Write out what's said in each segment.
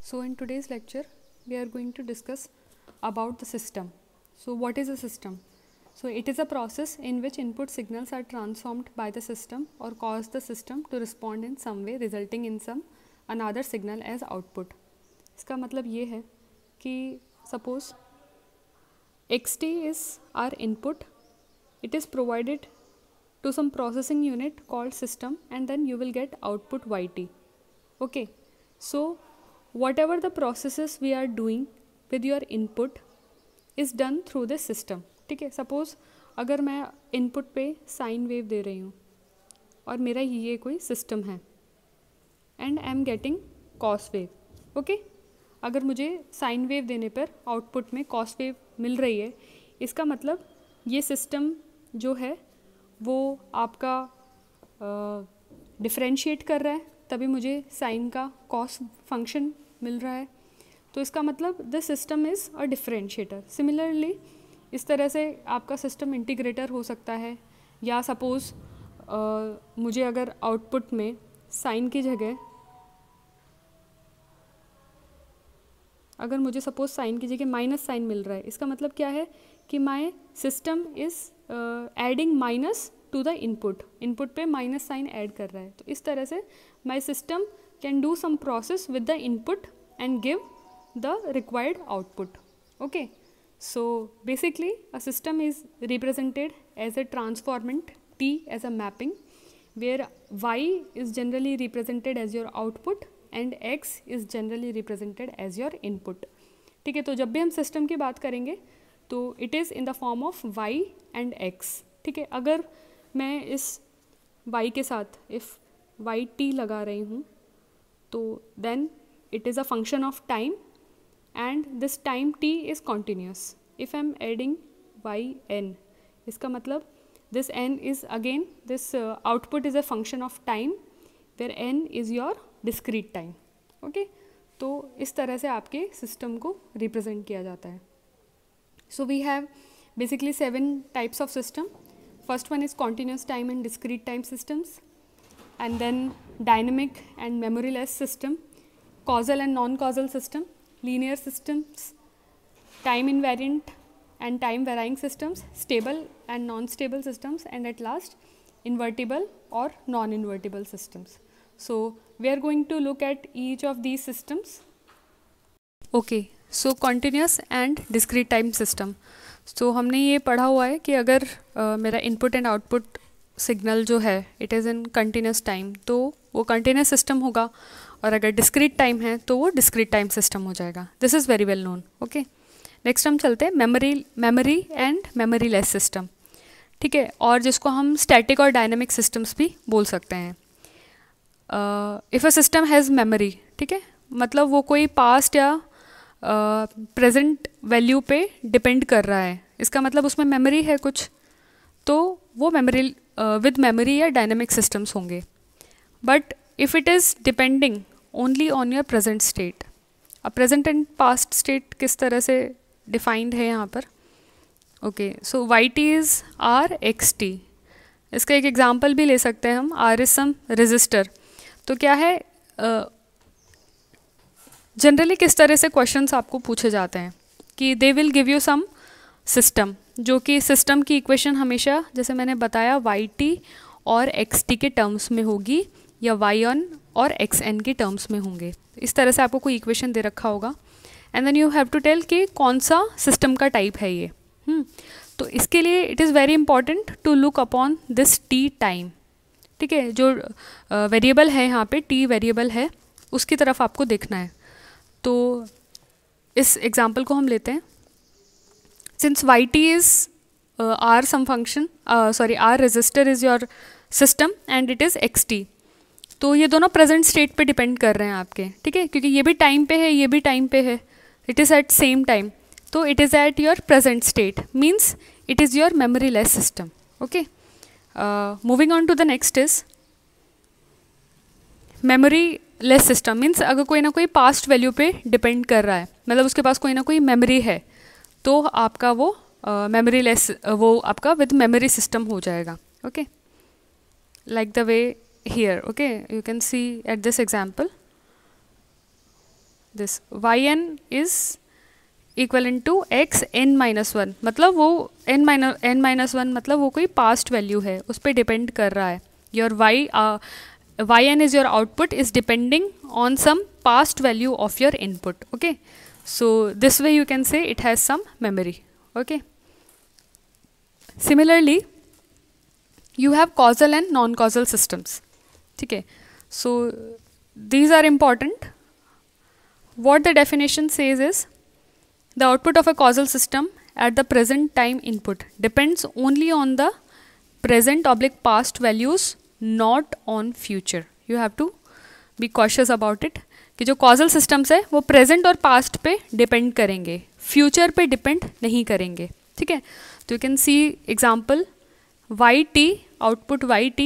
So in today's lecture we are going to discuss about the system. So what is a system? So it is a process in which input signals are transformed by the system or cause the system to respond in some way resulting in some another signal as output. इसका मतलब ये है कि suppose xt is our input, it is provided to some processing unit called system and then you will get output yt. Okay, so whatever the processes we are doing with your input is done through the system. ठीक है, suppose अगर मैं input पे sine wave दे रही हूँ और मेरा ये कोई सिस्टम है and I am getting cos wave. Okay, अगर मुझे साइन वेव देने पर आउटपुट में कॉस वेव मिल रही है, इसका मतलब ये सिस्टम जो है वो आपका डिफरेंशिएट कर रहा है, तभी मुझे साइन का कॉस फंक्शन मिल रहा है. तो इसका मतलब the system is a differentiator. Similarly इस तरह से आपका सिस्टम इंटीग्रेटर हो सकता है, या सपोज़ मुझे अगर आउटपुट में साइन की जगह माइनस साइन मिल रहा है, इसका मतलब क्या है कि my system is adding minus two the input पे माइनस साइन ऐड कर रहा है. तो इस तरह से my system can do some process with the input and give the required output. Okay, so basically a system is represented as a transformant, T as a mapping, where Y is generally represented as your output and X is generally represented as your input. ठीक है, तो जब भी हम system की बात करेंगे तो it is in the form of Y and X. ठीक है, अगर मैं इस Y के साथ इफ़ YT लगा रही हूँ तो then it is a function of time and this time t is continuous. If I am adding yn, इसका मतलब this n is again this output is a function of time where n is your discrete time. Okay, तो इस तरह से आपके system को represent किया जाता है. So we have basically 7 types of system. First one is continuous time and discrete time systems, and then dynamic and memoryless system, causal and non-causal system, linear systems, time invariant and time varying systems, stable and non-stable systems, and at last invertible or non-invertible systems. So we are going to look at each of these systems. Okay, so continuous and discrete time system. So हमने ये पढ़ा हुआ है कि अगर मेरा input and output signal जो है it is in continuous time तो वो कंटिन्यूस सिस्टम होगा, और अगर डिस्क्रीट टाइम है तो वो डिस्क्रीट टाइम सिस्टम हो जाएगा. This is very well known. Okay, next हम चलते हैं memory and memory less system. ठीक है, और जिसको हम स्टैटिक और डायनेमिक सिस्टम्स भी बोल सकते हैं. If a system has memory, ठीक है, मतलब वो कोई पास्ट या प्रेजेंट वैल्यू पे डिपेंड कर रहा है, इसका मतलब उसमें मेमोरी है कुछ, तो वो मेमोरी विद मेमोरी या डायनेमिक सिस्टम्स होंगे. But if it is depending only on your present state, अब present and past state किस तरह से defined है यहाँ पर. okay, so yt is r xt. इसका एक एग्जाम्पल भी ले सकते हैं हम, r is some resistor. तो क्या है, जनरली किस तरह से क्वेश्चंस आपको पूछे जाते हैं कि they will give you some system, जो कि सिस्टम की इक्वेशन हमेशा जैसे मैंने बताया yt और xt के टर्म्स में होगी या yn और xn के टर्म्स में होंगे. इस तरह से आपको कोई इक्वेशन दे रखा होगा and then you have to tell कि कौन सा सिस्टम का टाइप है ये. तो इसके लिए it is very important to look upon this T time. ठीक है, जो वेरिएबल है यहाँ पे टी वेरिएबल है उसकी तरफ आपको देखना है. तो इस एग्जांपल को हम लेते हैं. Since yt is r some function r register is your system and it is xt, तो ये दोनों प्रेजेंट स्टेट पे डिपेंड कर रहे हैं आपके. ठीक है, क्योंकि ये भी टाइम पे है, ये भी टाइम पे है, it is at same time, तो it is at your present state, means it is your memory less system. Okay, moving on to the next is memory less system. Means अगर कोई ना कोई पास्ट वैल्यू पे depend कर रहा है, मतलब उसके पास कोई ना कोई मेमोरी है, तो आपका वो मेमोरी लेस, वो आपका विद मेमोरी सिस्टम हो जाएगा. Okay, like the way here. Okay, you can see at this example this yn is equivalent to x n-1, मतलब वो n-1 मतलब वो कोई पास्ट वैल्यू है, उस पर डिपेंड कर रहा है. Your yn is your output is depending on some past value of your input. Okay, so this way you can say it has some memory. Okay, similarly you have causal and non-causal systems. Okay, so these are important. What the definition says is the output of a causal system at the present time input depends only on the present/past values, not on future. You have to be cautious about it कि जो causal systems है वो present और past पे depend करेंगे, future पे depend नहीं करेंगे. ठीक है, तो you can see example yt, output yt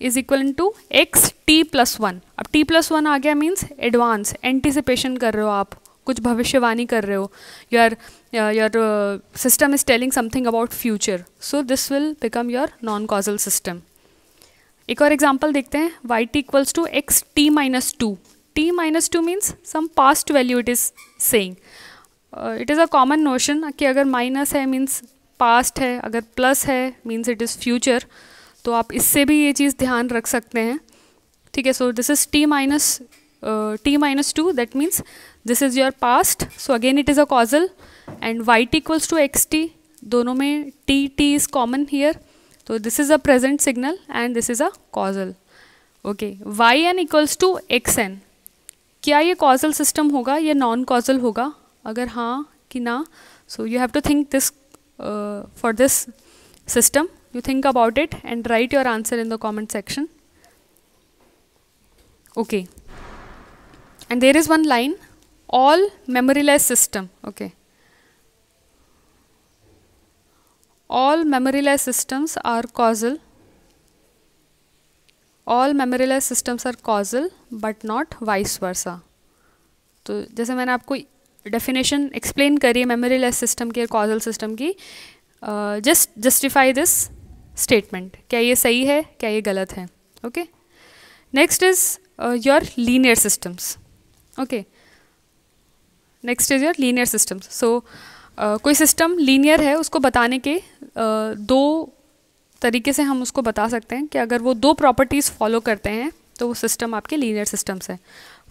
is equivalent to x t plus 1. अब t plus 1 आ गया means advance, anticipation कर रहे हो आप, कुछ भविष्यवाणी कर रहे हो. your system is telling something about future, so this will become your non-causal system. एक और एग्जाम्पल देखते हैं. yt equals to x t minus 2. t minus 2 means some past value it is saying. It is a common notion कि अगर minus है means past है, अगर plus है मीन्स इट इज़ फ्यूचर. तो आप इससे भी ये चीज़ ध्यान रख सकते हैं. ठीक है, so this is t minus 2, that means this is your past. So again it is a causal and yt equals to xt, दोनों में t इज़ कॉमन हियर. तो this is a present signal and this is a causal. Okay, yn equals to xn. क्या ये causal system होगा, ये non causal होगा? अगर हाँ कि ना, so you have to think this for this system. You think about it and write your answer in the comment section. Okay, and there is one line, all memoryless system. Okay, all memoryless systems are causal. All memoryless systems are causal but not vice versa. तो जैसे मैंने आपको definition explain करी है memoryless system की, causal system की, just justify this statement. क्या ये सही है, क्या ये गलत है? Okay, next is your linear systems. Okay, next is your linear systems. So कोई सिस्टम लीनियर है उसको बताने के दो तरीके से हम उसको बता सकते हैं कि अगर वो दो प्रॉपर्टीज़ फॉलो करते हैं तो वो सिस्टम आपके लीनियर सिस्टम्स है.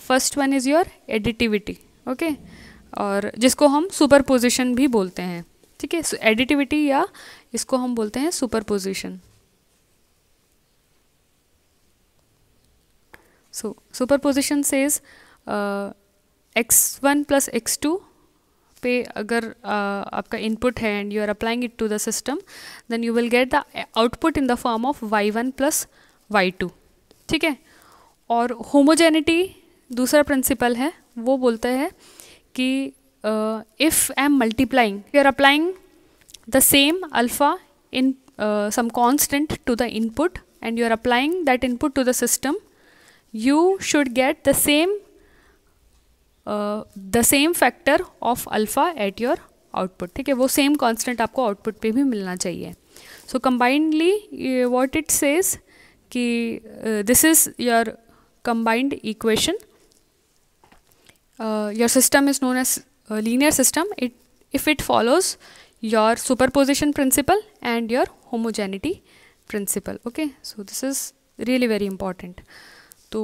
First one is your additivity. Okay, और जिसको हम सुपरपोजिशन भी बोलते हैं. ठीक है, एडिटिविटी या इसको हम बोलते हैं superposition. So superposition says x1 plus x2 पे अगर आपका इनपुट है and you are applying it to the system, then you will get the output in the form of y1 plus y2. ठीक है, और होमोजेनिटी दूसरा प्रिंसिपल है, वो बोलता है कि if I am multiplying, you are applying the same alpha in some constant to the input and you are applying that input to the system, you should get the same factor of alpha at your output. ठीक है, वो same constant आपको output पे भी मिलना चाहिए. So combinedly what it says कि this is your combined equation. Your system is known as a linear system if it follows your superposition principle and your homogeneity principle. Okay, so this is really very important. तो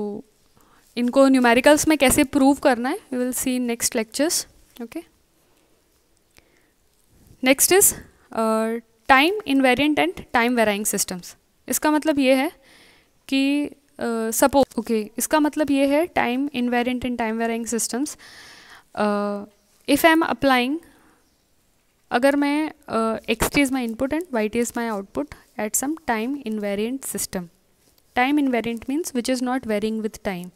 इनको numericals में कैसे prove करना है we will see in next lectures. Okay, next is time invariant and time varying systems. इसका मतलब ये है कि सपोज इसका मतलब ये है time invariant and time varying systems. If I am applying, अगर मैं x t is my input and y t is my output at some time invariant system. Time invariant means which is not varying with time.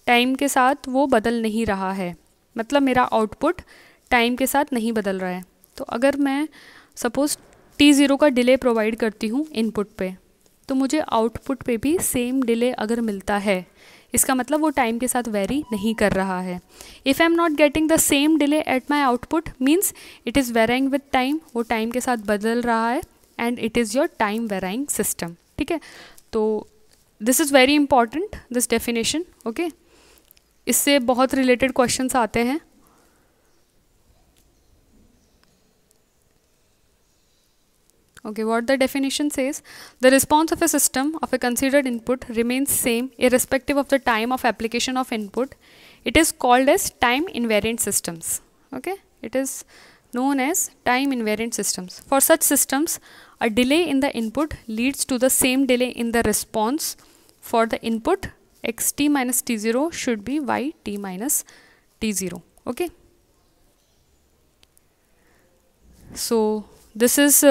Time के साथ वो बदल नहीं रहा है, मतलब मेरा आउटपुट टाइम के साथ नहीं बदल रहा है. तो अगर मैं सपोज t0 का डिले प्रोवाइड करती हूँ इनपुट पे, तो मुझे आउटपुट पे भी सेम डिले अगर मिलता है, इसका मतलब वो टाइम के साथ वेरी नहीं कर रहा है. If I am not getting the same delay at my output means it is varying with time, वो टाइम के साथ बदल रहा है and it is your time varying system. ठीक है, तो this is very important this definition. Okay, इससे बहुत रिलेटेड क्वेश्चंस आते हैं। Okay, what the definition says, the response of a system of a considered input remains same irrespective of the time of application of input. It is called as time invariant systems. Okay, it is known as time invariant systems. For such systems, a delay in the input leads to the same delay in the response. For the input, xt minus t0 should be yt minus t0. Okay, so this is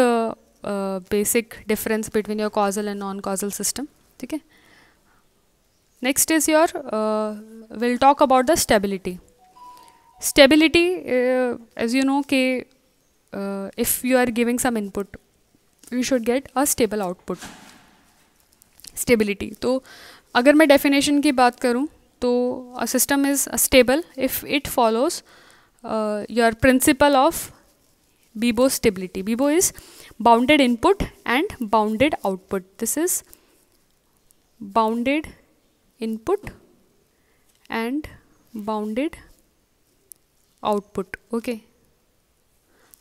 basic difference between your causal and non-causal system. ठीक है, next is your we'll talk about the stability. Stability, as you know कि if you are giving some input you should get a stable output. Stability, तो अगर मैं definition की बात करूँ तो a system is stable if it follows your principle of Bibo stability. Bibo is bounded input and bounded output. This is bounded input and bounded output. Okay,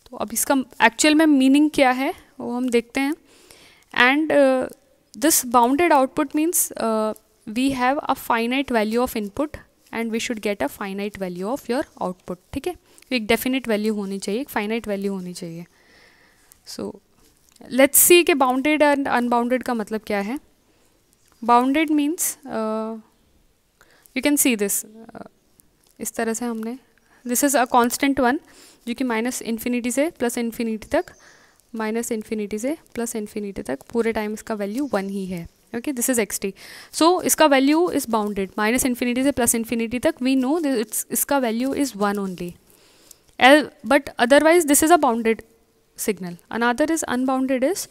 तो अब इसका एक्चुअल में मीनिंग क्या है वो हम देखते हैं. And this bounded output means we have a finite value of input and we should get a finite value of your output. ठीक है, एक डेफिनेट वैल्यू होनी चाहिए, एक फाइनाइट वैल्यू होनी चाहिए. सो लेट्स सी कि बाउंडेड एंड अनबाउंडेड का मतलब क्या है. Bounded means you can see this, इस तरह से हमने this is a constant one जो कि माइनस इन्फिनिटी से प्लस इन्फिनिटी तक, माइनस इन्फिनिटी से प्लस इन्फिनिटी तक पूरे टाइम इसका वैल्यू वन ही है. Okay, this is x t. So इसका value is bounded, minus infinity से प्लस इन्फिनिटी तक वी नो इसका value is one only. But otherwise this is a bounded signal. Another is unbounded is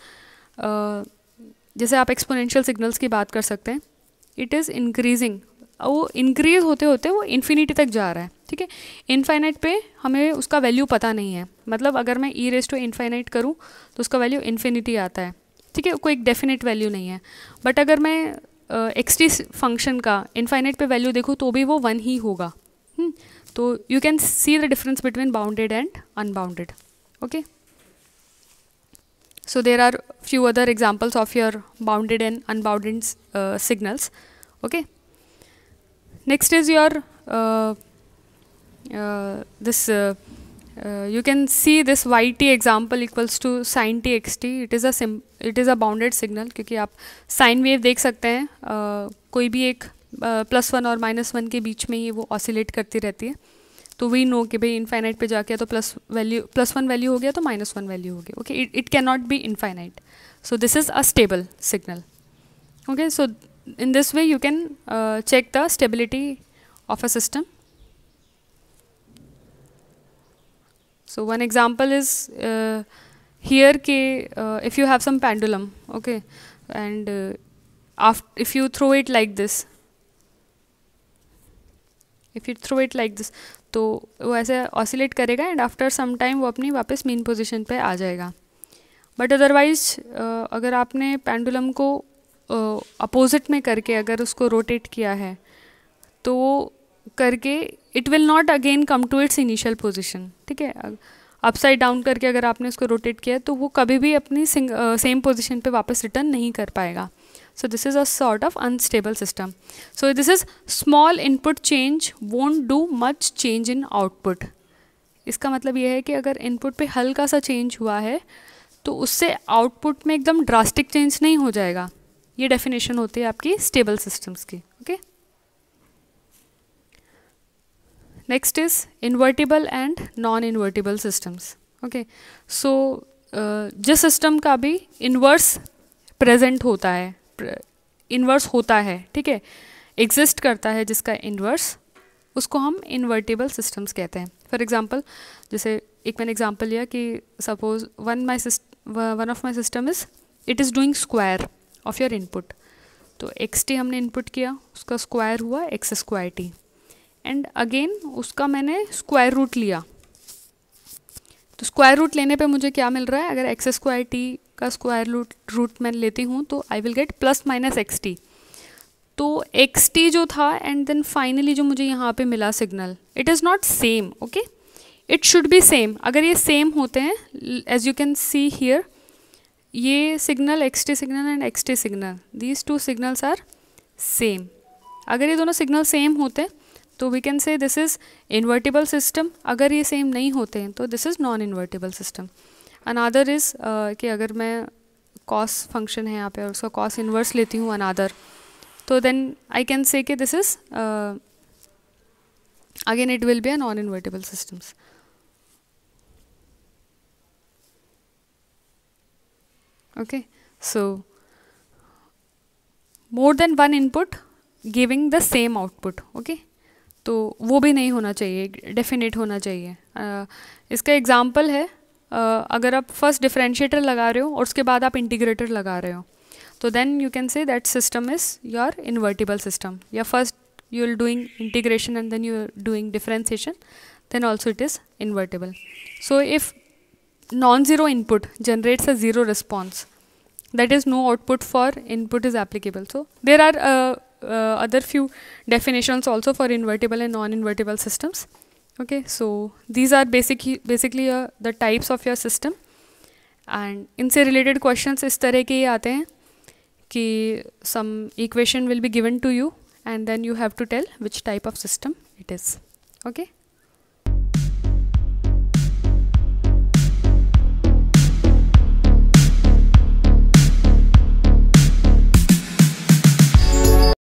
जैसे आप exponential signals की बात कर सकते हैं. इट इज़ इंक्रीजिंग, वो इंक्रीज होते होते वो इन्फिनिटी तक जा रहा है. ठीक है, इनफाइनाइट पे हमें उसका वैल्यू पता नहीं है. मतलब अगर मैं ई रेज टू इनफाइनाइट करूँ तो उसका वैल्यू इन्फिनिटी आता है. ठीक है, कोई एक डेफिनेट वैल्यू नहीं है. बट अगर मैं एक्स टी फंक्शन का इनफाइनाइट पे वैल्यू देखूँ तो भी वो वन ही होगा. तो you can see the difference between bounded and unbounded. Okay, so there are few other examples of your bounded and unbounded signals. Okay, next is your this you can see this yt example equals to sin t xt. it is a bounded signal क्योंकि आप sine wave देख सकते हैं कोई भी एक +1 और -1 के बीच में ही वो ऑसिलेट करती रहती है. तो वी नो कि भाई इनफाइनाइट पे जाके तो +1 वैल्यू हो गया तो -1 वैल्यू हो गया. Okay, it can not be infinite. So this is a stable signal. Okay, so in this way you can check the stability of a system. So one example is here के if you have some pendulum. Okay, and if you throw it like this, if you throw it like this, तो वो ऐसे oscillate करेगा and after some time वो अपनी वापस main position पे आ जाएगा. बट अदरवाइज अगर आपने पेंडुलम को अपोजिट में करके अगर उसको रोटेट किया है तो करके it will not again come to its initial position. ठीक है, अपसाइड डाउन करके अगर आपने उसको रोटेट किया तो वो कभी भी अपनी सेम पोजीशन पे वापस रिटर्न नहीं कर पाएगा. So this is a sort of unstable system. So this is small input change won't do much change in output. इसका मतलब ये है कि अगर इनपुट पे हल्का सा चेंज हुआ है तो उससे आउटपुट में एकदम ड्रास्टिक चेंज नहीं हो जाएगा. ये डेफिनेशन होती है आपकी स्टेबल सिस्टम्स की. Okay, next is invertible and non invertible systems. Okay, so जिस सिस्टम का भी इन्वर्स प्रेजेंट होता है, इन्वर्स होता है, ठीक है, एग्जिस्ट करता है जिसका इन्वर्स, उसको हम इन्वर्टिबल सिस्टम्स कहते हैं. फॉर एग्जांपल, जैसे एक मैंने एग्जांपल लिया कि suppose one of my system is it is doing square of your input. तो एक्स टी हमने इनपुट किया, उसका स्क्वायर हुआ x square T, and again उसका मैंने स्क्वायर रूट लिया. तो स्क्वायर रूट लेने पे मुझे क्या मिल रहा है, अगर एक्स स्क्वायर टी का स्क्वायर रूट मैं लेती हूँ तो I will get plus minus x T. तो xt जो था एंड देन फाइनली जो मुझे यहाँ पे मिला signal, it is not same, okay, it should be same. अगर ये सेम होते हैं, as you can see here, ये signal xt signal and xt signal, these two signals are same. अगर ये दोनों सिग्नल सेम होते हैं तो we can say this is invertible system. अगर ये सेम नहीं होते हैं तो this is non invertible system. Another is कि अगर मैं कॉस फंक्शन है यहाँ पे और उसका कॉस इन्वर्स लेती हूँ अनादर, तो देन आई कैन से कि this is again it will be a non invertible systems. Okay, so more than one input giving the same output. Okay, तो वो भी नहीं होना चाहिए, डेफिनेट होना चाहिए. इसका एग्जांपल है, अगर आप फर्स्ट डिफरेंशिएटर लगा रहे हो और उसके बाद आप इंटीग्रेटर लगा रहे हो, तो then you can say that system is your invertible system. या first you are doing integration and then you are doing differentiation, then also it is invertible. So if non-zero input generates a zero response, that is no output for input is applicable. So there are other few definitions also for invertible and non-invertible systems. Okay, so these are basically the types of your system. And इनसे related questions इस तरह के आते हैं कि some equation will be given to you and then you have to tell which type of system it is. Okay.